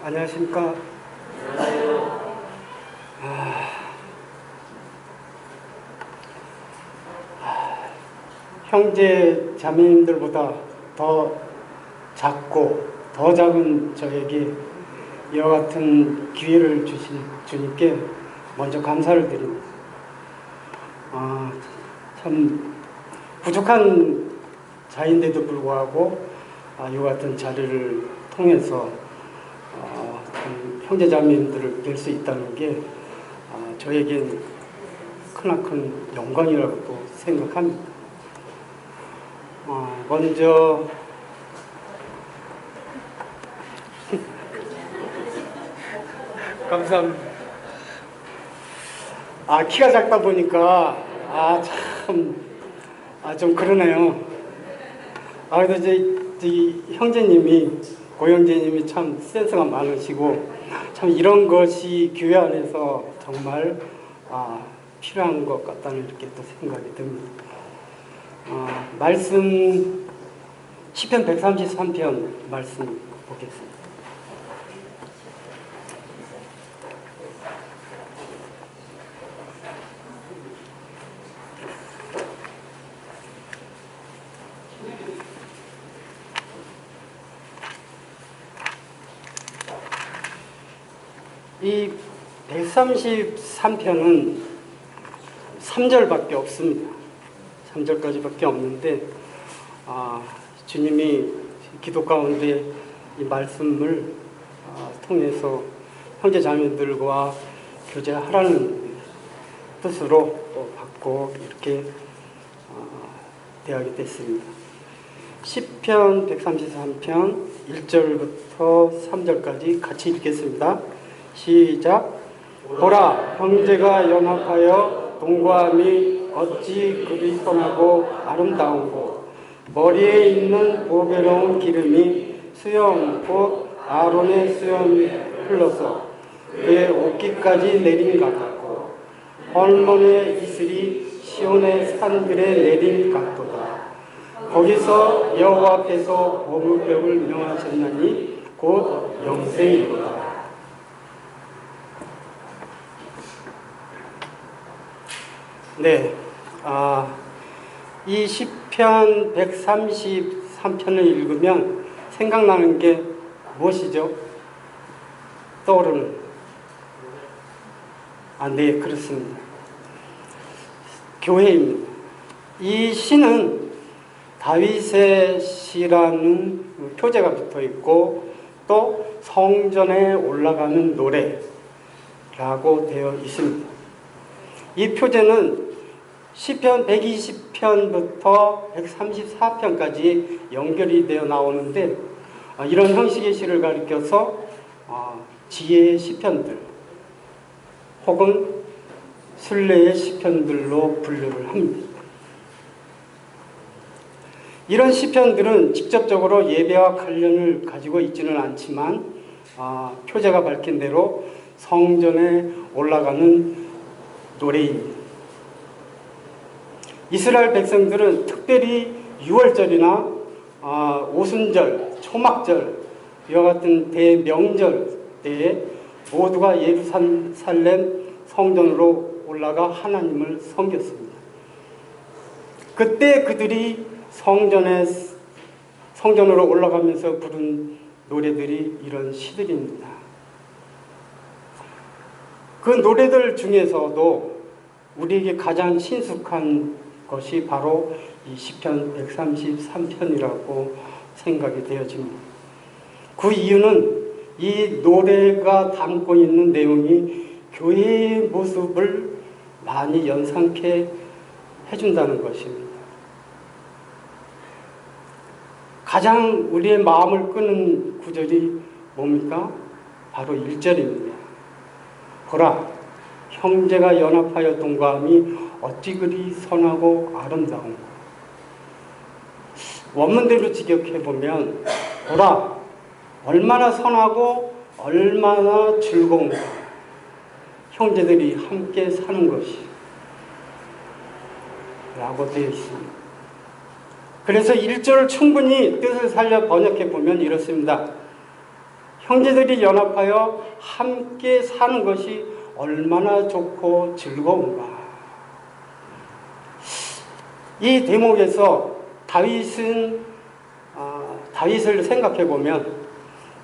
안녕하십니까. 형제 자매님들보다 더 작고 더 작은 저에게 이와 같은 기회를 주신 주님께 먼저 감사를 드립니다. 참 부족한 자인데도 불구하고 이와 같은 자리를 통해서 형제 자매님들을 뵐 수 있다는 게 저에겐 크나큰 영광이라고 생각합니다. 먼저 감사합니다. 키가 작다 보니까 좀 그러네요. 그래도 제 형제님이 고형제님이 참 센스가 많으시고 참 이런 것이 교회 안에서 정말 필요한 것 같다는 이렇게 또 생각이 듭니다. 말씀 시편 133편 말씀 보겠습니다. 이 133편은 3절밖에 없습니다. 3절까지밖에 없는데 주님이 기도 가운데 이 말씀을 통해서 형제 자매들과 교제하라는 뜻으로 또 받고 이렇게 대하게 됐습니다. 시편 133편 1절부터 3절까지 같이 읽겠습니다. 시작. 보라, 형제가 연합하여 동거함이 어찌 그리 선하고 아름다운고, 머리에 있는 보배로운 기름이 수염 곧 아론의 수염이 흘러서 그의 옷깃까지 내린 것 같고, 헐몬의 이슬이 시온의 산들에 내린 같도다. 거기서 여호와 앞에서 보물벽을 명하셨나니 곧 영생이로다. 네, 이 시편 133편을 읽으면 생각나는 게 무엇이죠? 떠오르는. 네, 그렇습니다. 교회입니다. 이 시는 다윗의 시라는 표제가 붙어 있고 또 성전에 올라가는 노래라고 되어 있습니다. 이 표제는 시편 120편부터 134편까지 연결이 되어 나오는데 이런 형식의 시를 가리켜서 지혜의 시편들 혹은 순례의 시편들로 분류를 합니다. 이런 시편들은 직접적으로 예배와 관련을 가지고 있지는 않지만 표제가 밝힌 대로 성전에 올라가는 노래입니다. 이스라엘 백성들은 특별히 6월절이나 오순절, 초막절 이와 같은 대명절 때에 모두가 예루살렘 성전으로 올라가 하나님을 섬겼습니다. 그때 그들이 성전으로 올라가면서 부른 노래들이 이런 시들입니다. 그 노래들 중에서도 우리에게 가장 친숙한 것이 바로 이 시편 133편이라고 생각이 되어집니다. 그 이유는 이 노래가 담고 있는 내용이 교회의 모습을 많이 연상케 해준다는 것입니다. 가장 우리의 마음을 끄는 구절이 뭡니까? 바로 1절입니다. 보라, 형제가 연합하여 동거함이 어찌 그리 선하고 아름다운가. 원문대로 직역해보면 보라, 얼마나 선하고 얼마나 즐거운가. 형제들이 함께 사는 것이 라고 되어 있습니다. 그래서 1절을 충분히 뜻을 살려 번역해보면 이렇습니다. 형제들이 연합하여 함께 사는 것이 얼마나 좋고 즐거운가. 이 대목에서 다윗을 생각해 보면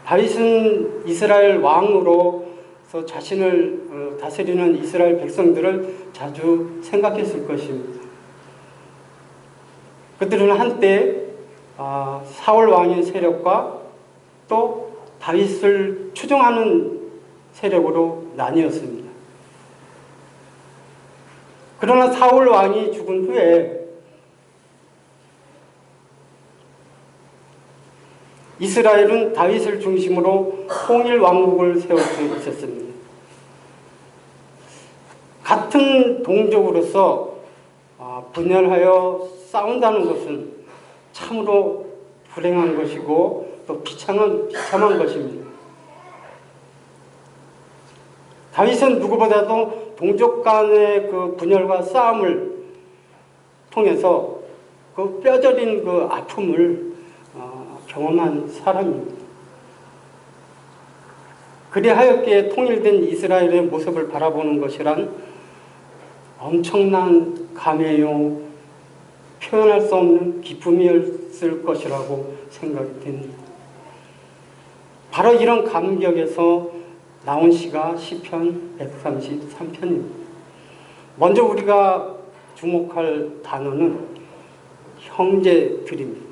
다윗은 이스라엘 왕으로서 자신을 다스리는 이스라엘 백성들을 자주 생각했을 것입니다. 그들은 한때 사울 왕의 세력과 또 다윗을 추종하는 세력으로 나뉘었습니다. 그러나 사울 왕이 죽은 후에 이스라엘은 다윗을 중심으로 통일 왕국을 세울 수 있었습니다. 같은 동족으로서 분열하여 싸운다는 것은 참으로 불행한 것이고 또 비참한 것입니다. 다윗은 누구보다도 동족 간의 그 분열과 싸움을 통해서 그 뼈저린 그 아픔을 경험한 사람입니다. 그리하였기에 통일된 이스라엘의 모습을 바라보는 것이란 엄청난 감회요, 표현할 수 없는 기쁨이었을 것이라고 생각이 됩니다. 바로 이런 감격에서 나온 시가 시편 133편입니다. 먼저 우리가 주목할 단어는 형제들입니다.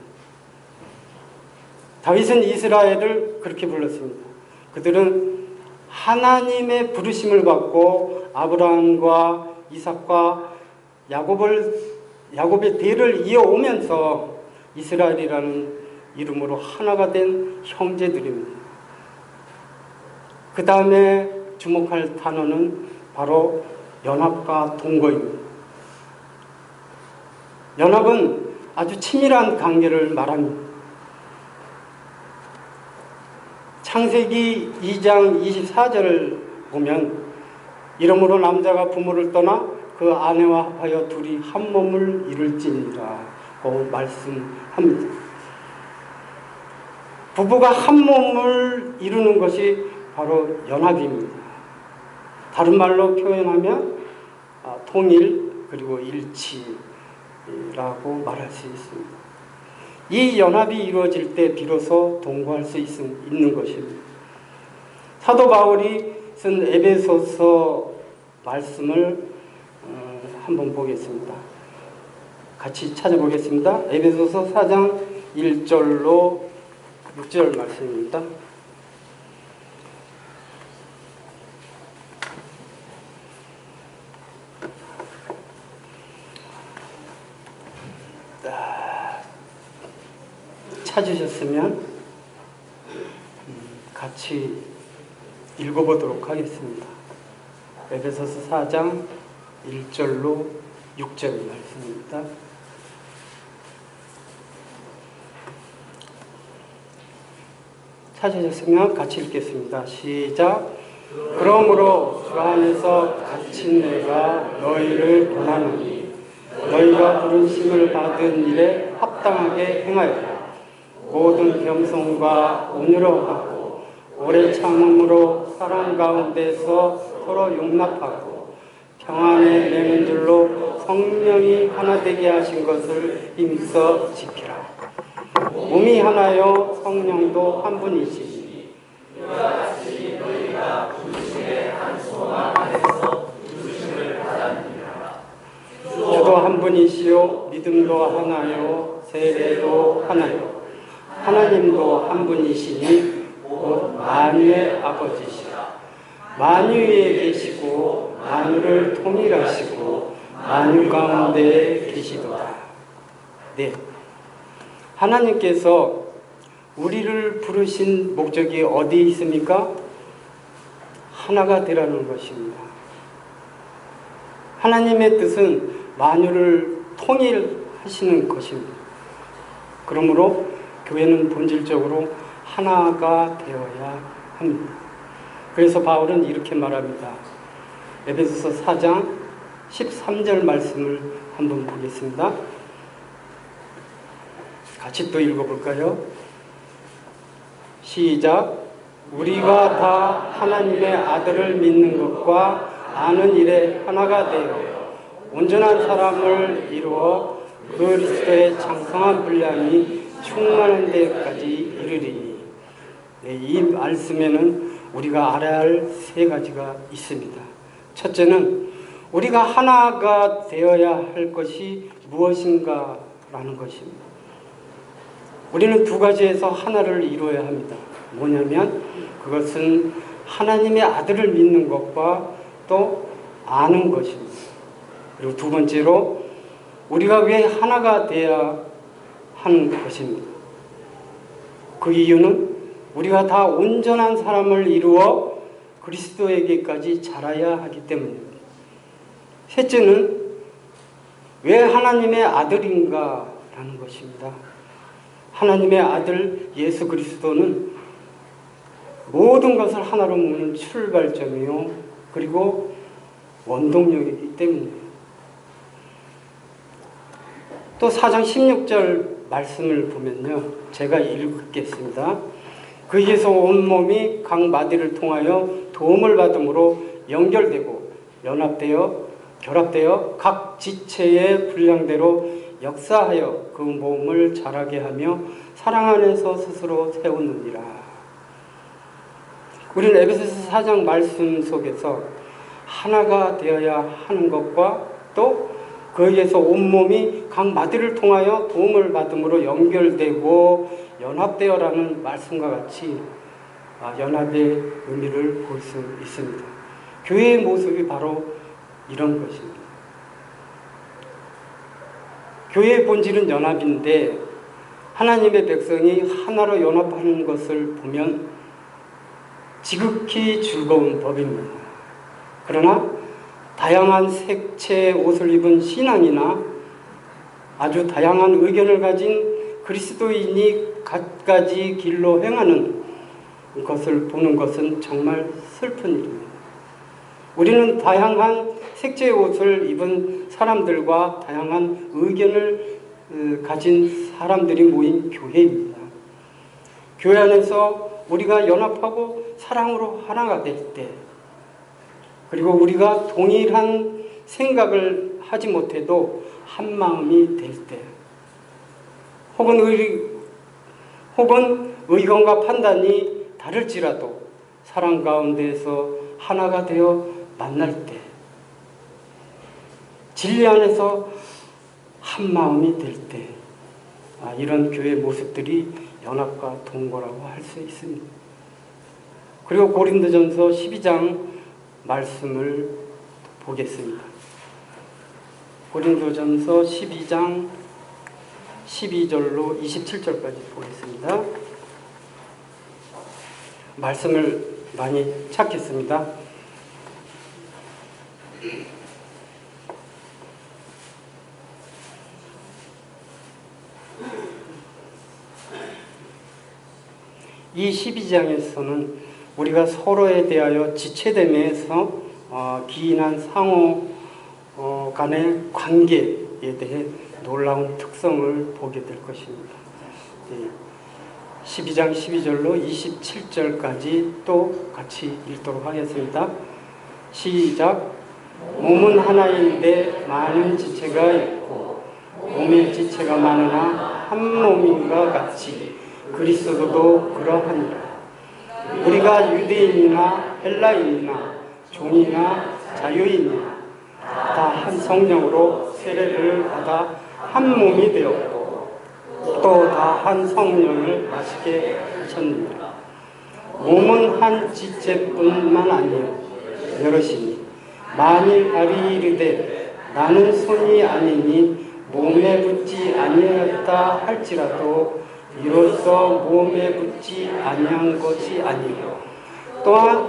다윗은 이스라엘을 그렇게 불렀습니다. 그들은 하나님의 부르심을 받고 아브라함과 이삭과 야곱의 대를 이어오면서 이스라엘이라는 이름으로 하나가 된 형제들입니다. 그 다음에 주목할 단어는 바로 연합과 동거입니다. 연합은 아주 친밀한 관계를 말합니다. 창세기 2장 24절을 보면 이러므로 남자가 부모를 떠나 그 아내와 합하여 둘이 한 몸을 이룰지니라고 말씀합니다. 부부가 한 몸을 이루는 것이 바로 연합입니다. 다른 말로 표현하면 통일 그리고 일치라고 말할 수 있습니다. 이 연합이 이루어질 때 비로소 동거할 수 있는 것입니다. 사도 바울이 쓴 에베소서 말씀을 한번 보겠습니다. 같이 찾아보겠습니다. 에베소서 4장 1절로 6절 말씀입니다. 찾으셨으면 같이 읽어보도록 하겠습니다. 에베소서 4장 1절로 6절 말씀입니다. 찾으셨으면 같이 읽겠습니다. 시작. 그러므로 주 안에서 갇힌 내가 너희를 권하노니 너희가 부르심을 받은 일에 합당하게 행하여 모든 겸손과 온유로 하고 오래 참음으로 사랑 가운데서 서로 용납하고 평안에 매는 줄로 성령이 하나 되게 하신 것을 힘써 지키라. 몸이 하나요 성령도 한 분이시니 이와 같이 너희가 부르심의 한 소망 안에서 부르심을 받았느니라. 주도 한 분이시요 믿음도 하나요 세례도 하나요 하나님도 한 분이시니 곧 만유의 아버지시라. 만유 위에 계시고 만유를 통일하시고 만유 가운데 계시도다. 네, 하나님께서 우리를 부르신 목적이 어디에 있습니까? 하나가 되라는 것입니다. 하나님의 뜻은 만유를 통일하시는 것입니다. 그러므로 교회는 본질적으로 하나가 되어야 합니다. 그래서 바울은 이렇게 말합니다. 에베소서 4장 13절 말씀을 한번 보겠습니다. 같이 또 읽어볼까요? 시작. 우리가 다 하나님의 아들을 믿는 것과 아는 일에 하나가 되어 온전한 사람을 이루어 그리스도의 장성한 분량이 충만한 데까지 이르리니. 네, 이 말씀에는 우리가 알아야 할 세 가지가 있습니다. 첫째는 우리가 하나가 되어야 할 것이 무엇인가라는 것입니다. 우리는 두 가지에서 하나를 이루어야 합니다. 뭐냐면 그것은 하나님의 아들을 믿는 것과 또 아는 것입니다. 그리고 두 번째로 우리가 왜 하나가 되어야 하는 것입니다. 그 이유는 우리가 다 온전한 사람을 이루어 그리스도에게까지 자라야 하기 때문입니다. 셋째는 왜 하나님의 아들인가라는 것입니다. 하나님의 아들 예수 그리스도는 모든 것을 하나로 모으는 출발점이요 그리고 원동력이기 때문입니다. 또 4장 16절 말씀을 보면요, 제가 읽겠습니다. 그에서 온몸이 각 마디를 통하여 도움을 받음으로 연결되고 연합되어 결합되어 각 지체의 분량대로 역사하여 그 몸을 자라게 하며 사랑 안에서 스스로 세우느니라. 우리는 에베소서 4장 말씀 속에서 하나가 되어야 하는 것과 또 거기에서 온몸이 각 마디를 통하여 도움을 받음으로 연결되고 연합되어라는 말씀과 같이 연합의 의미를 볼 수 있습니다. 교회의 모습이 바로 이런 것입니다. 교회의 본질은 연합인데 하나님의 백성이 하나로 연합하는 것을 보면 지극히 즐거운 법입니다. 그러나 다양한 색채의 옷을 입은 신앙이나 아주 다양한 의견을 가진 그리스도인이 갖가지 길로 행하는 것을 보는 것은 정말 슬픈 일입니다. 우리는 다양한 색채의 옷을 입은 사람들과 다양한 의견을 가진 사람들이 모인 교회입니다. 교회 안에서 우리가 연합하고 사랑으로 하나가 될 때, 그리고 우리가 동일한 생각을 하지 못해도 한 마음이 될 때, 혹은 의견과 판단이 다를지라도 사랑 가운데에서 하나가 되어 만날 때, 진리 안에서 한 마음이 될 때, 이런 교회 모습들이 연합과 동거라고 할 수 있습니다. 그리고 고린도전서 12장 말씀을 보겠습니다. 고린도전서 12장 12절로 27절까지 보겠습니다. 말씀을 많이 찾겠습니다. 이 12장에서는 우리가 서로에 대하여 지체됨에서 기인한 상호 간의 관계에 대해 놀라운 특성을 보게 될 것입니다. 12장 12절로 27절까지 또 같이 읽도록 하겠습니다. 시작. 몸은 하나인데 많은 지체가 있고 몸의 지체가 많으나 한 몸인가 같이 그리스도도 그러하니라. 우리가 유대인이나 헬라인이나 종이나 자유인이나 다 한 성령으로 세례를 받아 한 몸이 되었고 또 다 한 성령을 마시게 하셨느니라. 몸은 한 지체뿐만 아니요 여럿이니 만일 발이 이르되 나는 손이 아니니 몸에 붙지 아니하였다 할지라도 이로써 몸에 붙지 아니한 것이 아니요 또한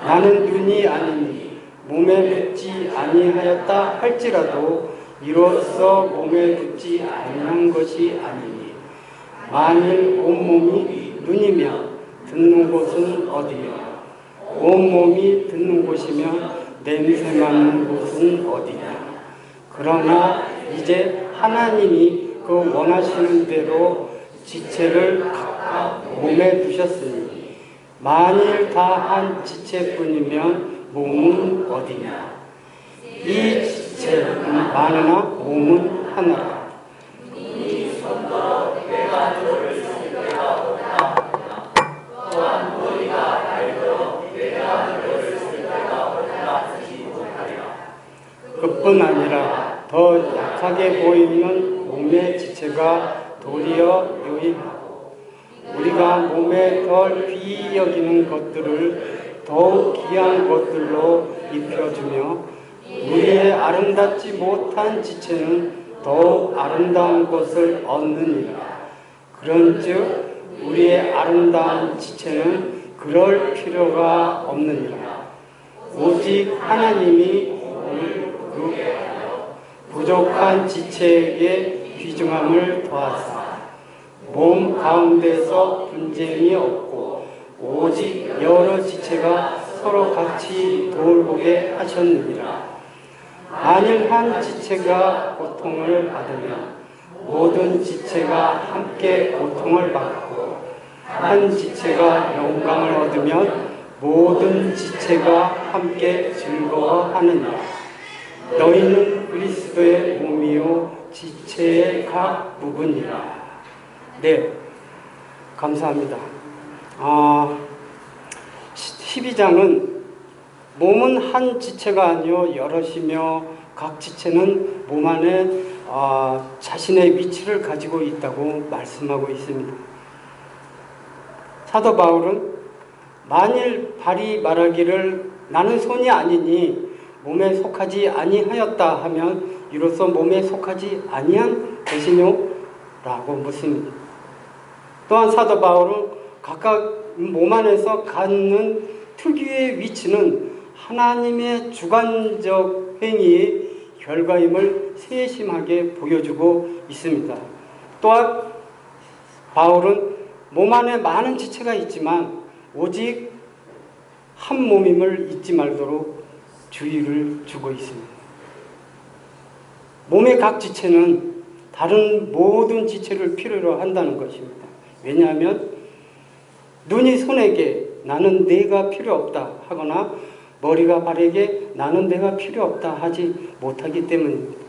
나는 눈이 아니니 몸에 붙지 아니하였다 할지라도 이로써 몸에 붙지 아니한 것이 아니니 만일 온몸이 눈이면 듣는 곳은 어디요 온몸이 듣는 곳이면 냄새 맡는 곳은 어디냐. 그러나 이제 하나님이 그 원하시는 대로 지체를 각각 몸에 두셨으니 만일 다 한 지체뿐이면 몸은 어디냐. 이 지체는 많으나 몸은 하나라. 그뿐 아니라 더 약하게 보이는 몸의 지체가 도리어 유익하고 우리가 몸에 덜 귀히 여기는 것들을 더욱 귀한 것들로 입혀주며 우리의 아름답지 못한 지체는 더욱 아름다운 것을 얻느니라. 그런즉 우리의 아름다운 지체는 그럴 필요가 없느니라. 오직 하나님이 그 부족한 지체에게 귀중함을 더하사 몸 가운데서 분쟁이 없고 오직 여러 지체가 서로 같이 돌보게 하셨느니라. 만일 한 지체가 고통을 받으면 모든 지체가 함께 고통을 받고 한 지체가 영광을 얻으면 모든 지체가 함께 즐거워하느니라. 너희는 그리스도의 몸이요 지체의 각 부분이라. 네, 감사합니다. 12장은 몸은 한 지체가 아니요 여럿이며 각 지체는 몸 안에 자신의 위치를 가지고 있다고 말씀하고 있습니다. 사도 바울은 만일 발이 말하기를 나는 손이 아니니 몸에 속하지 아니하였다 하면 이로써 몸에 속하지 아니한 것이뇨? 라고 묻습니다. 또한 사도 바울은 각각 몸 안에서 갖는 특유의 위치는 하나님의 주관적 행위의 결과임을 세심하게 보여주고 있습니다. 또한 바울은 몸 안에 많은 지체가 있지만 오직 한 몸임을 잊지 말도록 주의를 주고 있습니다. 몸의 각 지체는 다른 모든 지체를 필요로 한다는 것입니다. 왜냐하면 눈이 손에게 나는 내가 필요 없다 하거나 머리가 발에게 나는 내가 필요 없다 하지 못하기 때문입니다.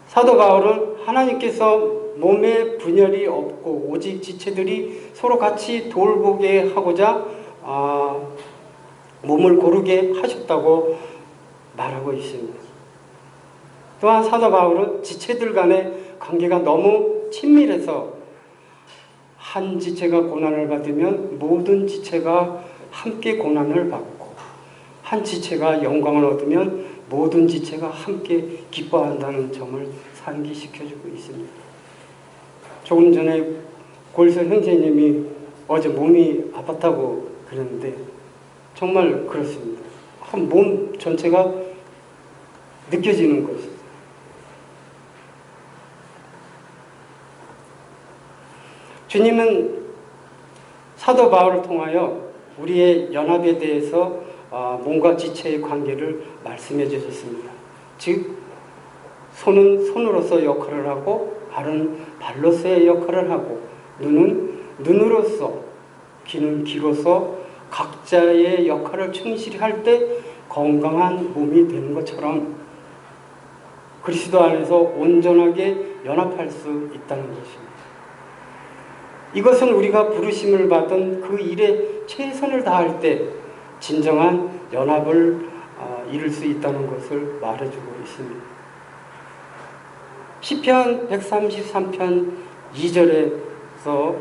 사도 바울은 하나님께서 몸에 분열이 없고 오직 지체들이 서로 같이 돌보게 하고자 몸을 고르게 하셨다고 말하고 있습니다. 또한 사도 바울은 지체들 간의 관계가 너무 친밀해서 한 지체가 고난을 받으면 모든 지체가 함께 고난을 받고 한 지체가 영광을 얻으면 모든 지체가 함께 기뻐한다는 점을 상기시켜주고 있습니다. 조금 전에 골서 형제님이 어제 몸이 아팠다고 그랬는데 정말 그렇습니다. 한 몸 전체가 느껴지는 것이죠. 주님은 사도 바울을 통하여 우리의 연합에 대해서 몸과 지체의 관계를 말씀해 주셨습니다. 즉 손은 손으로서 역할을 하고 발은 발로서의 역할을 하고 눈은 눈으로서 귀는 귀로서 각자의 역할을 충실히 할 때 건강한 몸이 되는 것처럼 그리스도 안에서 온전하게 연합할 수 있다는 것입니다. 이것은 우리가 부르심을 받은 그 일에 최선을 다할 때 진정한 연합을 이룰 수 있다는 것을 말해주고 있습니다. 시편 133편 2절에서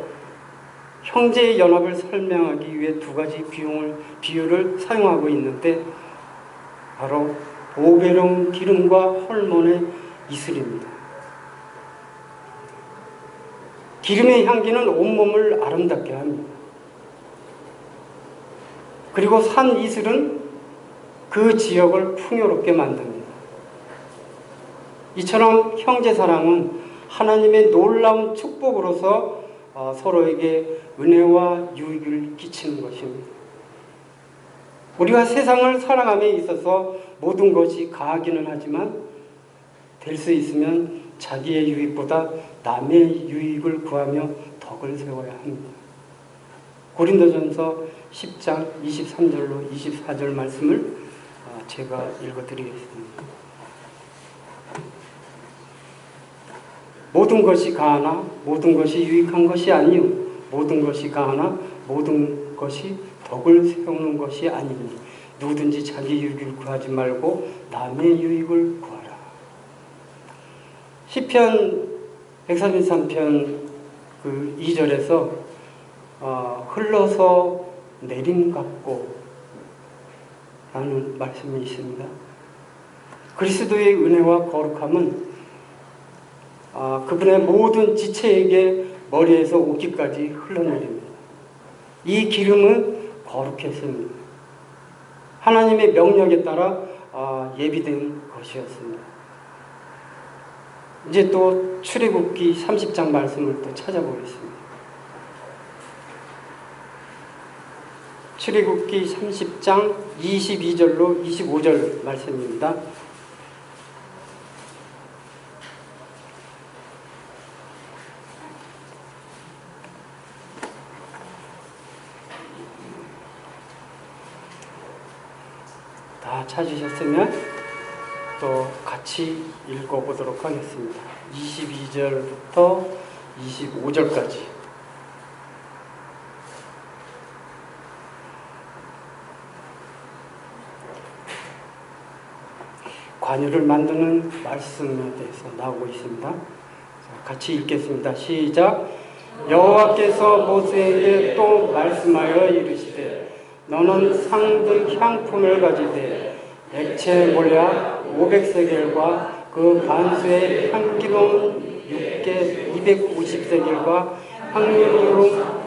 형제의 연합을 설명하기 위해 두 가지 비유를 사용하고 있는데 바로 보배로운 기름과 헐몬의 이슬입니다. 기름의 향기는 온몸을 아름답게 합니다. 그리고 산 이슬은 그 지역을 풍요롭게 만듭니다. 이처럼 형제사랑은 하나님의 놀라운 축복으로서 서로에게 은혜와 유익을 끼치는 것입니다. 우리가 세상을 살아감에 있어서 모든 것이 가하기는 하지만 될 수 있으면 자기의 유익보다 남의 유익을 구하며 덕을 세워야 합니다. 고린도전서 10장 23절로 24절 말씀을 제가 읽어드리겠습니다. 모든 것이 가하나 모든 것이 유익한 것이 아니요 모든 것이 가하나 모든 것이 덕을 세우는 것이 아니니 누구든지 자기 유익을 구하지 말고 남의 유익을 구하라. 시편 133편 그 2절에서 흘러서 내림 같고 라는 말씀이 있습니다. 그리스도의 은혜와 거룩함은 그분의 모든 지체에게 머리에서 옷깃까지 흘러내립니다. 이 기름은 거룩했습니다. 하나님의 명령에 따라 예비된 것이었습니다. 이제 또 출애굽기 30장 말씀을 또 찾아보겠습니다. 출애굽기 30장 22절로 25절 말씀입니다. 다 찾으셨으면 또 같이 읽어보도록 하겠습니다. 22절부터 25절까지. 관유를 만드는 말씀에 대해서 나오고 있습니다. 같이 읽겠습니다. 시작. 여호와께서 모세에게 또 말씀하여 이르시되 너는 상득 향품을 가지되 액체 몰약 500세겔과 그 반수의 향기로운 육개 250세겔과 향유용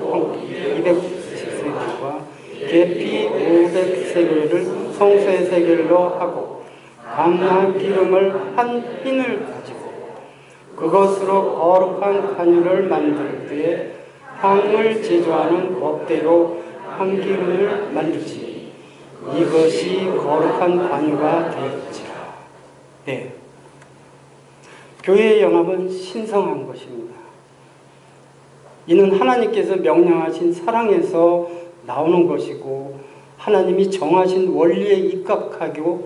250세겔과 계피 500세겔을 성소의 세겔로 하고 감난 기름을 한 흰을 가지고 그것으로 거룩한 관유를 만들 때에 향을 제조하는 법대로 향기름을 만들지 이것이 거룩한 관유가 되었지라. 네, 교회의 연합은 신성한 것입니다. 이는 하나님께서 명령하신 사랑에서 나오는 것이고 하나님이 정하신 원리에 입각하며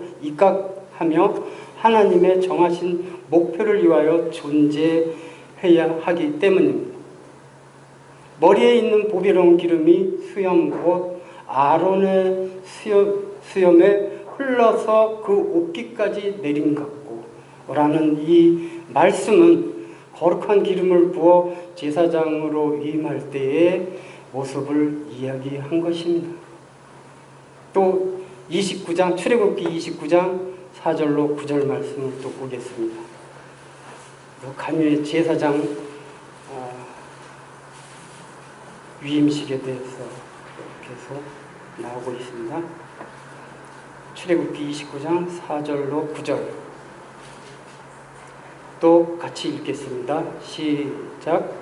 하나님의 정하신 목표를 위하여 존재해야 하기 때문입니다. 머리에 있는 보배로운 기름이 수염 곧 아론의 수염에 흘러서 그 옷깃까지 내림 같고 라는 이 말씀은 거룩한 기름을 부어 제사장으로 임할 때의 모습을 이야기한 것입니다. 또 29장 출애굽기 29장 4절로 9절 말씀을 또 보겠습니다. 간유의 제사장 위임식에 대해서 계속 나오고 있습니다. 출애굽기 29장 4절로 9절 또 같이 읽겠습니다. 시작.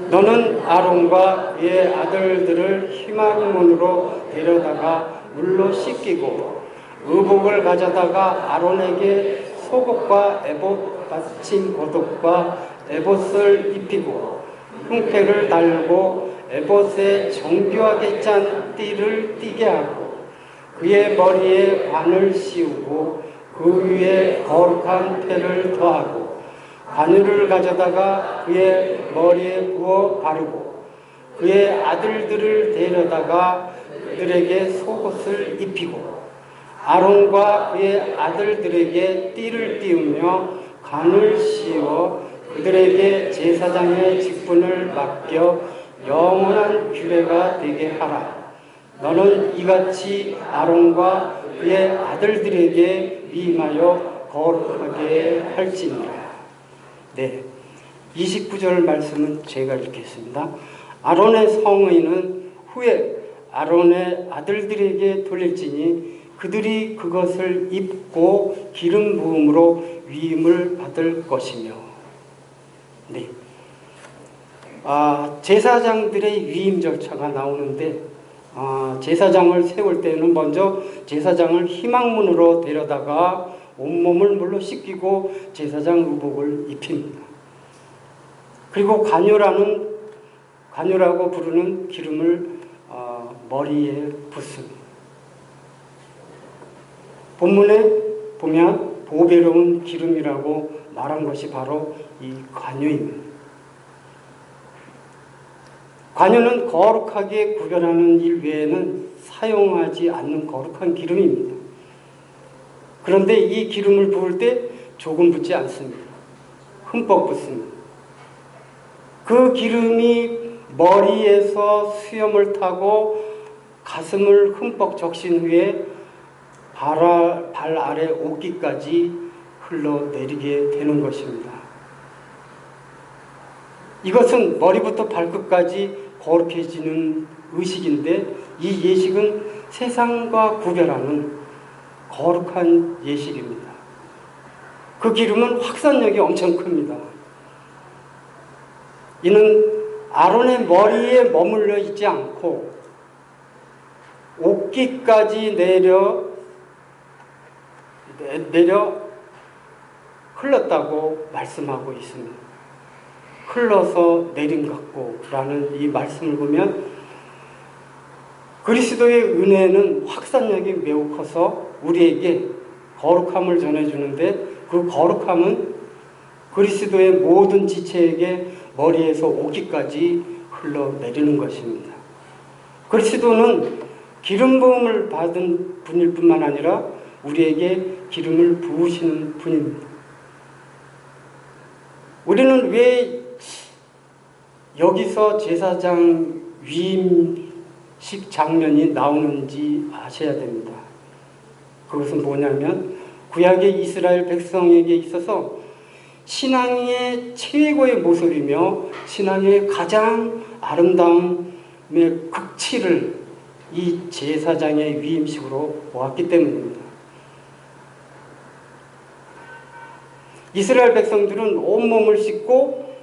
너는 아론과 그의 아들들을 희망문으로 데려다가 물로 씻기고 의복을 가져다가 아론에게 속옷과 에봇 받침 고독과 에봇을 입히고 흉패를 달고 에봇에 정교하게 짠 띠를 띠게 하고 그의 머리에 관을 씌우고 그 위에 거룩한 패를 더하고 관유를 가져다가 그의 머리에 부어 바르고 그의 아들들을 데려다가 그들에게 속옷을 입히고 아론과 그의 아들들에게 띠를 띄우며 관을 씌워 그들에게 제사장의 직분을 맡겨 영원한 규례가 되게 하라. 너는 이같이 아론과 그의 아들들에게 위임하여 거룩하게 할지니라. 네, 29절 말씀은 제가 읽겠습니다. 아론의 성의는 후에 아론의 아들들에게 돌릴지니 그들이 그것을 입고 기름 부음으로 위임을 받을 것이며. 네. 제사장들의 위임 절차가 나오는데 제사장을 세울 때는 먼저 제사장을 희망문으로 데려다가 온몸을 물로 씻기고 제사장 의복을 입힙니다. 그리고 관유라고 부르는 기름을 머리에 붓습니다. 본문에 보면 보배로운 기름이라고 말한 것이 바로 이 관유입니다. 관유는 거룩하게 구별하는 일 외에는 사용하지 않는 거룩한 기름입니다. 그런데 이 기름을 부을 때 조금 붓지 않습니다. 흠뻑 붓습니다. 그 기름이 머리에서 수염을 타고 가슴을 흠뻑 적신 후에 발 아래 옷깃까지 흘러내리게 되는 것입니다. 이것은 머리부터 발끝까지 거룩해지는 의식인데 이 예식은 세상과 구별하는 거룩한 예식입니다. 그 기름은 확산력이 엄청 큽니다. 이는 아론의 머리에 머물러 있지 않고 옷깃까지 내려 흘렀다고 말씀하고 있습니다. 흘러서 내린 같고라는 이 말씀을 보면 그리스도의 은혜는 확산력이 매우 커서 우리에게 거룩함을 전해주는데 그 거룩함은 그리스도의 모든 지체에게 머리에서 옷깃까지 흘러내리는 것입니다. 그리스도는 기름 부음을 받은 분일 뿐만 아니라 우리에게 기름을 부으시는 분입니다. 우리는 왜 여기서 제사장 위임식 장면이 나오는지 아셔야 됩니다. 그것은 뭐냐면 구약의 이스라엘 백성에게 있어서 신앙의 최고의 모습이며 신앙의 가장 아름다움의 극치를 이 제사장의 위임식으로 보았기 때문입니다. 이스라엘 백성들은 온몸을 씻고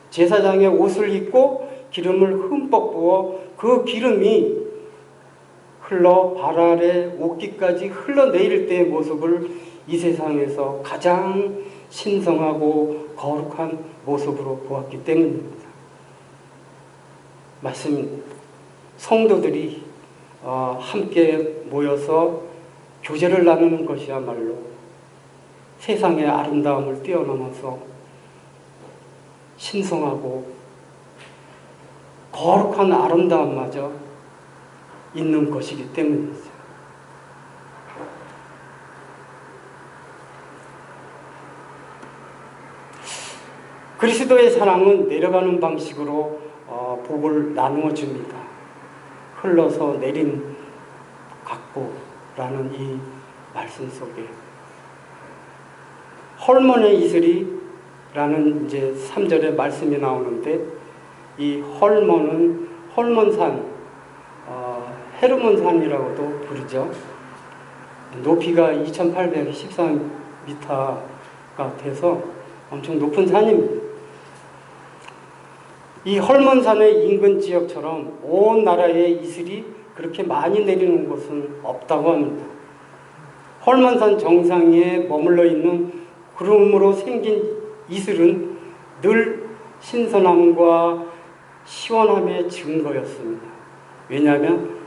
제사장의 옷을 입고 기름을 흠뻑 부어 그 기름이 흘러 발 아래 옷깃까지 흘러내릴 때의 모습을 이 세상에서 가장 신성하고 거룩한 모습으로 보았기 때문입니다. 말씀 성도들이 함께 모여서 교제를 나누는 것이야말로 세상의 아름다움을 뛰어넘어서 신성하고 거룩한 아름다움마저 있는 것이기 때문이죠. 그리스도의 사랑은 내려가는 방식으로 복을 나누어 줍니다. 흘러서 내린 같고라는 이 말씀 속에 헐몬의 이슬이라는 이제 3절에 말씀이 나오는데 이 헐몬은 헐몬산, 헤르몬산이라고도 부르죠. 높이가 2814m가 돼서 엄청 높은 산입니다. 이 헐몬산의 인근 지역처럼 온 나라에 이슬이 그렇게 많이 내리는 곳은 없다고 합니다. 헐몬산 정상에 머물러 있는 구름으로 생긴 이슬은 늘 신선함과 시원함의 증거였습니다. 왜냐하면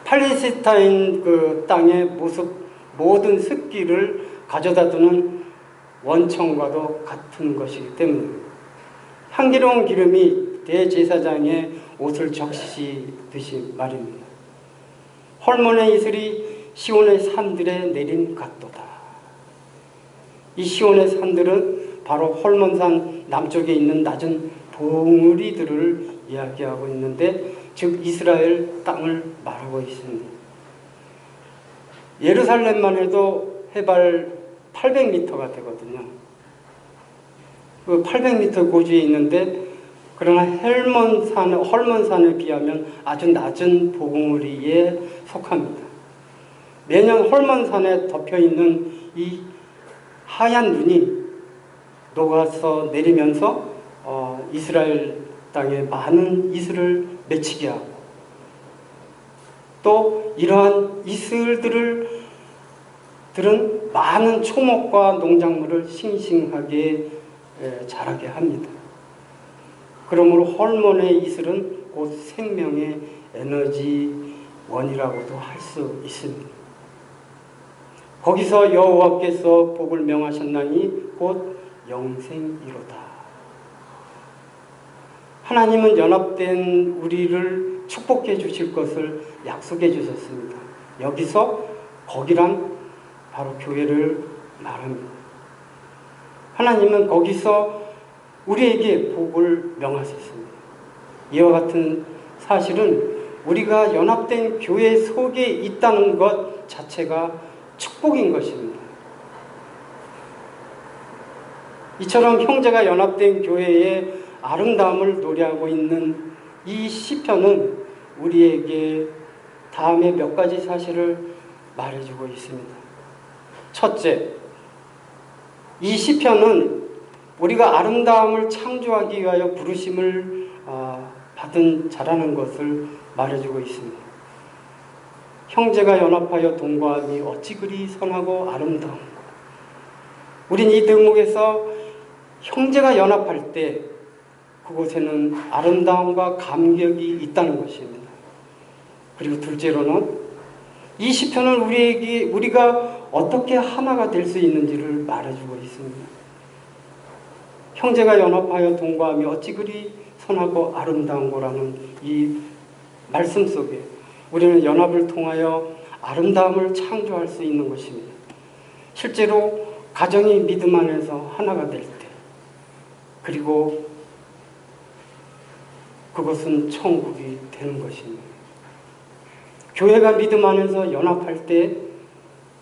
팔레스타인 그 땅의 모든 습기를 가져다 두는 원청과도 같은 것이기 때문입니다. 향기로운 기름이 대제사장의 옷을 적시듯이 말입니다. 헐몬의 이슬이 시온의 산들에 내린 같도다. 이 시온의 산들은 바로 헐몬산 남쪽에 있는 낮은 봉우리들을 이야기하고 있는데 즉 이스라엘 땅을 말하고 있습니다. 예루살렘만 해도 해발 800m가 되거든요. 그 800m 고지에 있는데 그러나 헐몬산에 비하면 아주 낮은 봉우리에 속합니다. 매년 헐몬산에 덮여있는 이 하얀 눈이 녹아서 내리면서 이스라엘 땅에 많은 이슬을 맺히게 하고 또 이러한 이슬들은 많은 초목과 농작물을 싱싱하게 자라게 합니다. 그러므로 헐몬의 이슬은 곧 생명의 에너지 원이라고도 할 수 있습니다. 거기서 여호와께서 복을 명하셨나니 곧 영생이로다. 하나님은 연합된 우리를 축복해 주실 것을 약속해 주셨습니다. 여기서 거기란 바로 교회를 말합니다. 하나님은 거기서 우리에게 복을 명하셨습니다. 이와 같은 사실은 우리가 연합된 교회 속에 있다는 것 자체가 축복인 것입니다. 이처럼 형제가 연합된 교회의 아름다움을 노래하고 있는 이 시편은 우리에게 다음에 몇 가지 사실을 말해주고 있습니다. 첫째, 이 시편은 우리가 아름다움을 창조하기 위하여 부르심을 받은 자라는 것을 말해주고 있습니다. 형제가 연합하여 동거함이 어찌 그리 선하고 아름다운가. 우린 이 대목에서 형제가 연합할 때 그곳에는 아름다움과 감격이 있다는 것입니다. 그리고 둘째로는 이 시편은 우리가 어떻게 하나가 될 수 있는지를 말해주고 있습니다. 형제가 연합하여 동거함이 어찌 그리 선하고 아름다운 거라는 이 말씀 속에 우리는 연합을 통하여 아름다움을 창조할 수 있는 것입니다. 실제로 가정이 믿음 안에서 하나가 될 때, 그리고 그것은 천국이 되는 것입니다. 교회가 믿음 안에서 연합할 때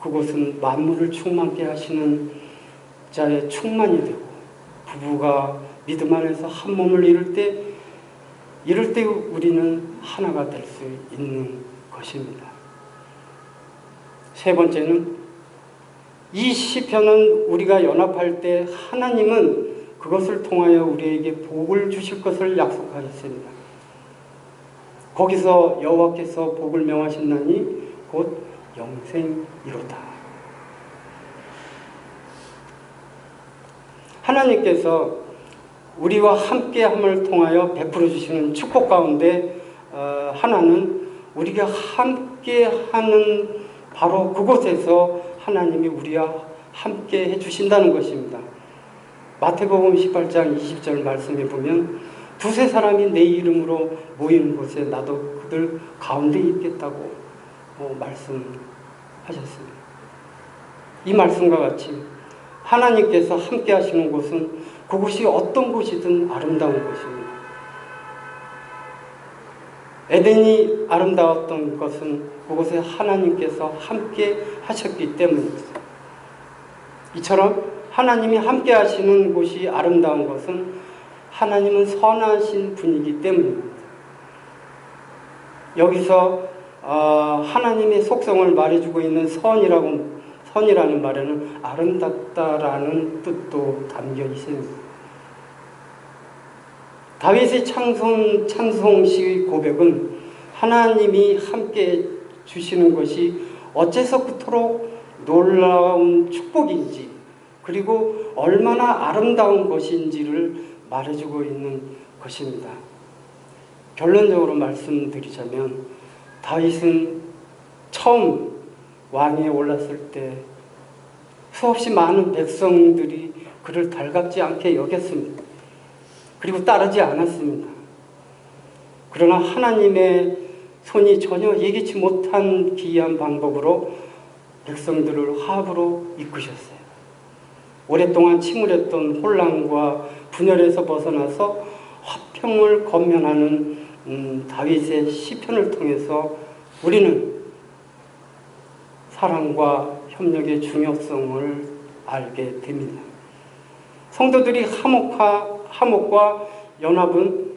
그곳은 만물을 충만케 하시는 자의 충만이 되고, 부부가 믿음 안에서 한 몸을 이룰 때 우리는 하나가 될 수 있는 것입니다. 세 번째는 이 시편은 우리가 연합할 때 하나님은 그것을 통하여 우리에게 복을 주실 것을 약속하셨습니다. 거기서 여호와께서 복을 명하셨나니 곧 영생이로다. 하나님께서 우리와 함께함을 통하여 베풀어 주시는 축복 가운데 하나는 우리가 함께하는 바로 그곳에서 하나님이 우리와 함께 해주신다는 것입니다. 마태복음 18장 20절 말씀에 보면 두세 사람이 내 이름으로 모이는 곳에 나도 그들 가운데 있겠다고 말씀하셨습니다. 이 말씀과 같이 하나님께서 함께 하시는 곳은 그곳이 어떤 곳이든 아름다운 곳입니다. 에덴이 아름다웠던 것은 그곳에 하나님께서 함께 하셨기 때문입니다. 이처럼 하나님이 함께 하시는 곳이 아름다운 것은 하나님은 선하신 분이기 때문입니다. 여기서 하나님의 속성을 말해주고 있는 선이라는 말에는 아름답다라는 뜻도 담겨 있습니다. 다윗의 찬송시 고백은 하나님이 함께 주시는 것이 어째서 그토록 놀라운 축복인지, 그리고 얼마나 아름다운 것인지를 말해주고 있는 것입니다. 결론적으로 말씀드리자면 다윗은 처음 왕위에 올랐을 때 수없이 많은 백성들이 그를 달갑지 않게 여겼습니다. 그리고 따르지 않았습니다. 그러나 하나님의 손이 전혀 예기치 못한 기이한 방법으로 백성들을 화합으로 이끄셨어요. 오랫동안 침울했던 혼란과 분열에서 벗어나서 화평을 건면하는 다윗의 시편을 통해서 우리는 사랑과 협력의 중요성을 알게 됩니다. 성도들의 화목과 연합은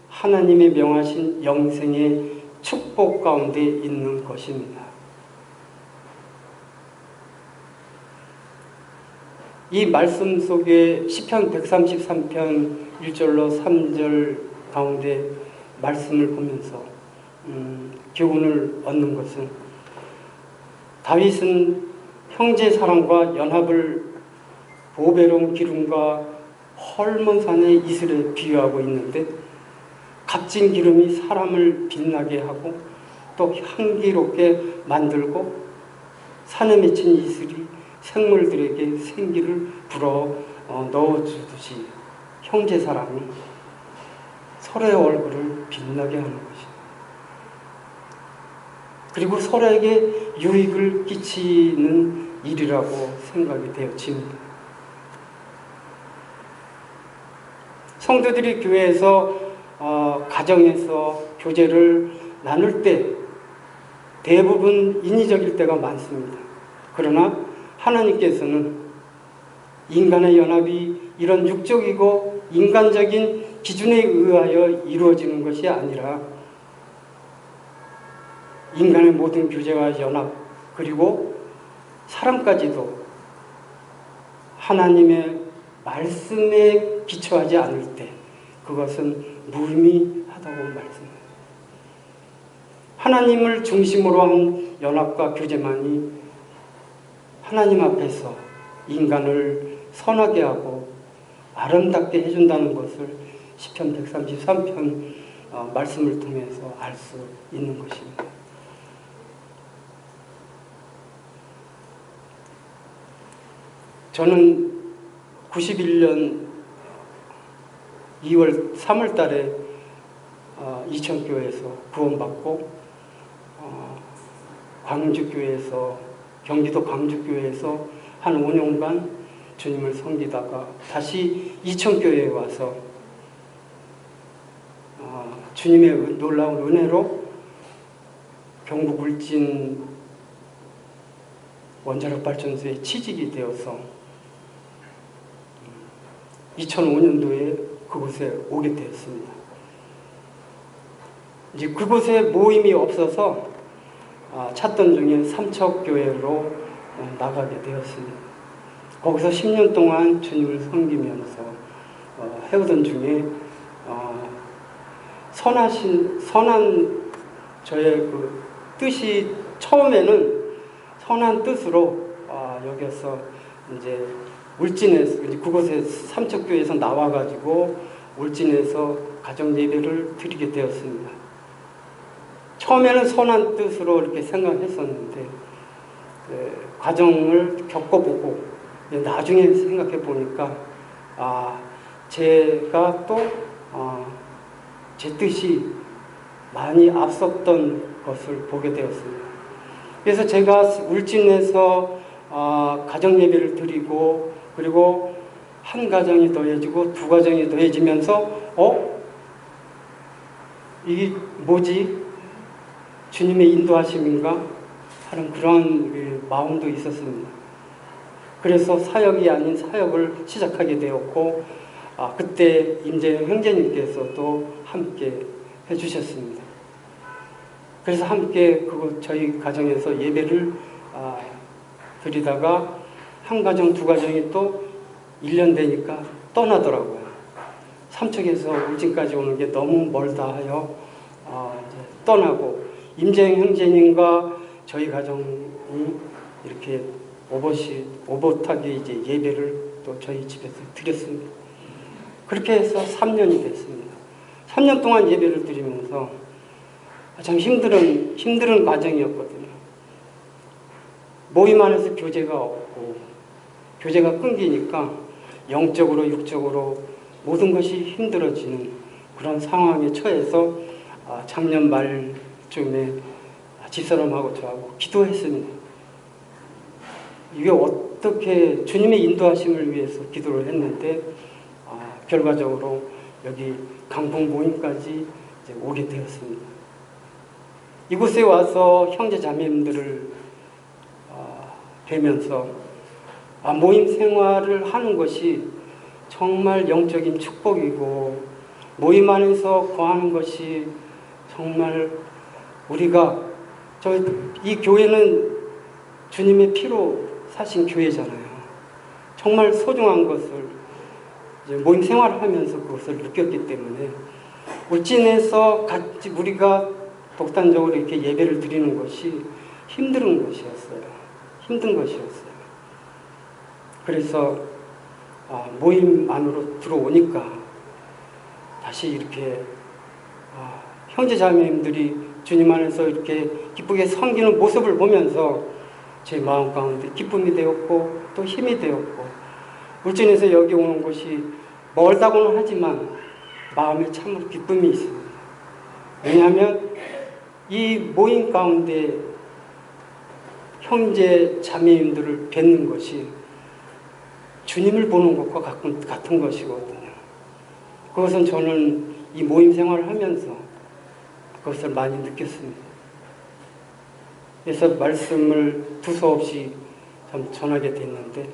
하나님의 명하신 영생의 축복 가운데 있는 것입니다. 이 말씀 속에 시편 133편 1절로 3절 가운데 말씀을 보면서 교훈을 얻는 것은 다윗은 형제 사랑과 연합을 보배로운 기름과 헐몬 산의 이슬에 비유하고 있는데 값진 기름이 사람을 빛나게 하고 또 향기롭게 만들고 산에 맺힌 이슬이 생물들에게 생기를 불어 넣어주듯이 형제 사랑이 서로의 얼굴을 빛나게 하는 것입니다. 그리고 서로에게 유익을 끼치는 일이라고 생각이 되어집니다. 성도들이 교회에서 가정에서 교제를 나눌 때 대부분 인위적일 때가 많습니다. 그러나 하나님께서는 인간의 연합이 이런 육적이고 인간적인 기준에 의하여 이루어지는 것이 아니라 인간의 모든 교제와 연합 그리고 사람까지도 하나님의 말씀에 기초하지 않을 때 그것은 무의미하다고 말씀합니다. 하나님을 중심으로 한 연합과 교제만이 하나님 앞에서 인간을 선하게 하고 아름답게 해준다는 것을 시편 133편 말씀을 통해서 알 수 있는 것입니다. 저는 91년 2월 3월 달에 이천교회에서 구원받고 경기도 광주교회에서 한 5년간 주님을 섬기다가 다시 이천교회에 와서 주님의 놀라운 은혜로 경북 울진 원자력 발전소에 취직이 되어서 2005년도에 그곳에 오게 되었습니다. 이제 그곳에 모임이 없어서 찾던 중에 삼척교회로 나가게 되었습니다. 거기서 10년 동안 주님을 섬기면서 해오던 중에 선한 저의 그 뜻이 처음에는 선한 뜻으로 여기서 이제 울진에서 그곳에 삼척교회에서 나와가지고 울진에서 가정 예배를 드리게 되었습니다. 처음에는 선한 뜻으로 이렇게 생각했었는데 과정을 겪어보고 나중에 생각해 보니까 제가 또 제 뜻이 많이 앞섰던 것을 보게 되었습니다. 그래서 제가 울진에서 가정 예배를 드리고 그리고 한 가정이 더해지고 두 가정이 더해지면서 이게 뭐지? 주님의 인도하심인가? 하는 그런 마음도 있었습니다. 그래서 사역이 아닌 사역을 시작하게 되었고 그때 임재영 형제님께서도 함께 해주셨습니다. 그래서 함께 저희 가정에서 예배를 드리다가 한 가정 두 가정이 또 1년 되니까 떠나더라고요. 삼척에서 울진까지 오는 게 너무 멀다 하여 이제 떠나고 임재영 형제님과 저희 가정이 이렇게 오붓하게 이제 예배를 또 저희 집에서 드렸습니다. 그렇게 해서 3년이 됐습니다. 3년 동안 예배를 드리면서 참 힘든 과정이었거든요. 모임 안에서 교제가 없고 교제가 끊기니까 영적으로 육적으로 모든 것이 힘들어지는 그런 상황에 처해서 작년 말쯤에 집사람하고 저하고 기도했습니다. 이게 어떻게 주님의 인도하심을 위해서 기도를 했는데 결과적으로 여기 강북 모임까지 이제 오게 되었습니다. 이곳에 와서 형제 자매님들을 뵈면서 모임 생활을 하는 것이 정말 영적인 축복이고 모임 안에서 거하는 것이 정말 우리가 이 교회는 주님의 피로 사신 교회잖아요. 정말 소중한 것을 이제 모임 생활을 하면서 그것을 느꼈기 때문에 울진에서 같이 우리가 독단적으로 이렇게 예배를 드리는 것이 힘든 것이었어요. 그래서 모임 안으로 들어오니까 다시 이렇게 형제 자매님들이 주님 안에서 이렇게 기쁘게 섬기는 모습을 보면서 제 마음 가운데 기쁨이 되었고 또 힘이 되었고, 울진에서 여기 오는 곳이 멀다고는 하지만 마음에 참으로 기쁨이 있습니다. 왜냐하면 이 모임 가운데 형제 자매님들을 뵙는 것이 주님을 보는 것과 같은 것이거든요. 그것은 저는 이 모임 생활을 하면서 그것을 많이 느꼈습니다. 그래서 말씀을 두서없이 참 전하게 됐는데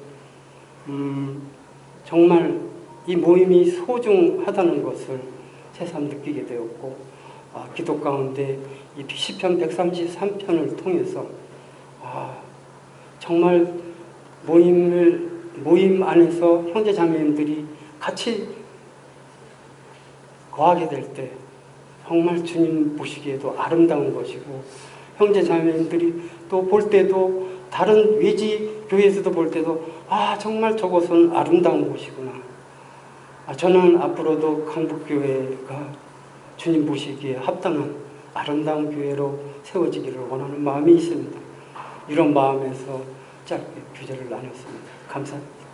정말 이 모임이 소중하다는 것을 새삼 느끼게 되었고, 기도 가운데 이 시편 133편을 통해서 정말 모임 안에서 형제 자매님들이 같이 거하게 될 때 정말 주님 보시기에도 아름다운 것이고, 형제 자매님들이 또 볼 때도 다른 외지 교회에서도 볼 때도 정말 저것은 아름다운 곳이구나. 저는 앞으로도 강북교회가 주님 보시기에 합당한 아름다운 교회로 세워지기를 원하는 마음이 있습니다. 이런 마음에서 짧게 교제를 나눴습니다. 감사합니다.